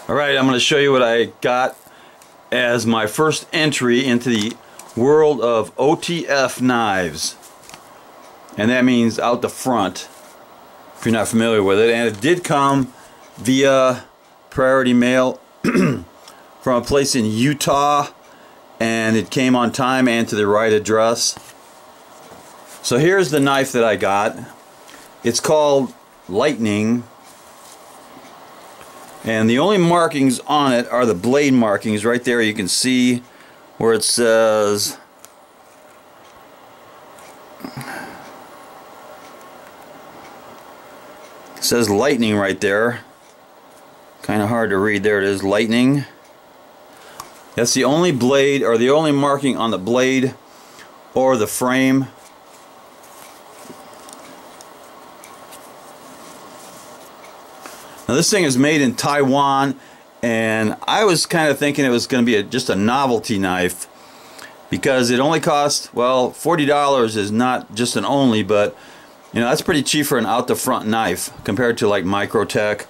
Alright, I'm going to show you what I got as my first entry into the world of OTF knives. And that means out the front, if you're not familiar with it. And it did come via priority mail from a place in Utah, and it came on time and to the right address. So here's the knife that I got. It's called Lightning, and the only markings on it are the blade markings. Right there you can see where it says Lightning right there. Kind of hard to read. There it is, Lightning. That's the only blade, or the only marking on the blade or the frame. Now this thing is made in Taiwan, and I was kind of thinking it was going to be just a novelty knife, because it only cost, well, $40 is not just an only, but you know, that's pretty cheap for an out the front knife compared to like Microtech.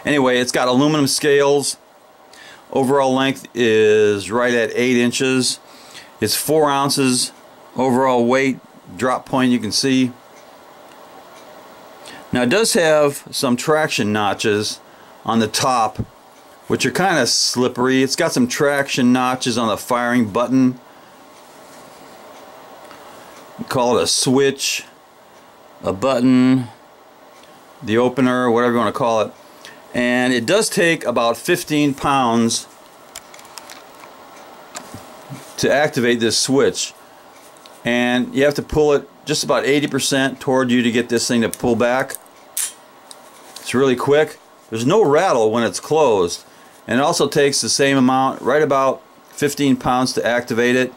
Anyway, it's got aluminum scales. Overall length is right at 8 inches. It's 4 ounces overall weight. Drop point you can see. Now it does have some traction notches on the top, which are kind of slippery. It's got some traction notches on the firing button. We call it a switch, a button, the opener, whatever you want to call it. And it does take about 15 pounds to activate this switch. And you have to pull it just about 80% toward you to get this thing to pull back. It's really quick. There's no rattle when it's closed. And it also takes the same amount, right about 15 pounds to activate it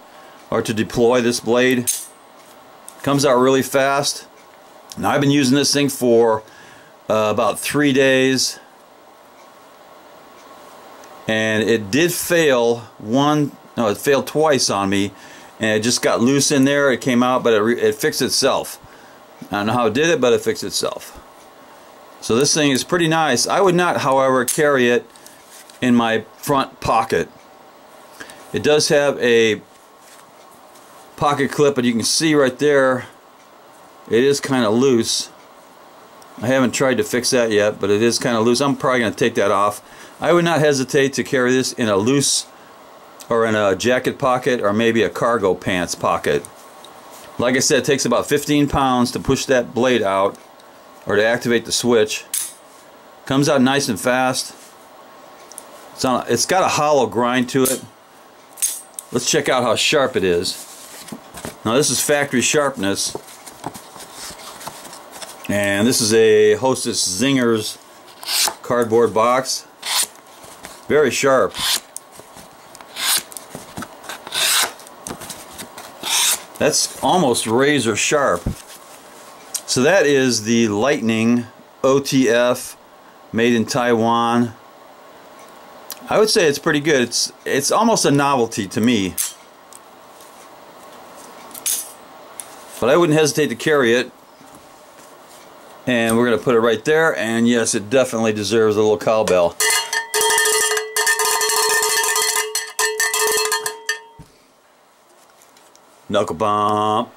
or to deploy this blade. Comes out really fast. Now I've been using this thing for about 3 days. And it did fail it failed twice on me, and it just got loose in there. It came out, but it fixed itself. I don't know how it did it, but it fixed itself. So this thing is pretty nice. I would not, however, carry it in my front pocket. It does have a pocket clip, but you can see right there it is kind of loose. I haven't tried to fix that yet, but it is kind of loose. I'm probably going to take that off. I would not hesitate to carry this in a loose, or in a jacket pocket, or maybe a cargo pants pocket. Like I said, it takes about 15 pounds to push that blade out, or to activate the switch. Comes out nice and fast. It's got a hollow grind to it. Let's check out how sharp it is. Now this is factory sharpness. And this is a Hostess Zingers cardboard box. Very sharp. That's almost razor sharp. So that is the Lightning OTF, made in Taiwan. I would say it's pretty good. It's almost a novelty to me. But I wouldn't hesitate to carry it. And we're going to put it right there, and yes, it definitely deserves a little cowbell. Knuckle bump.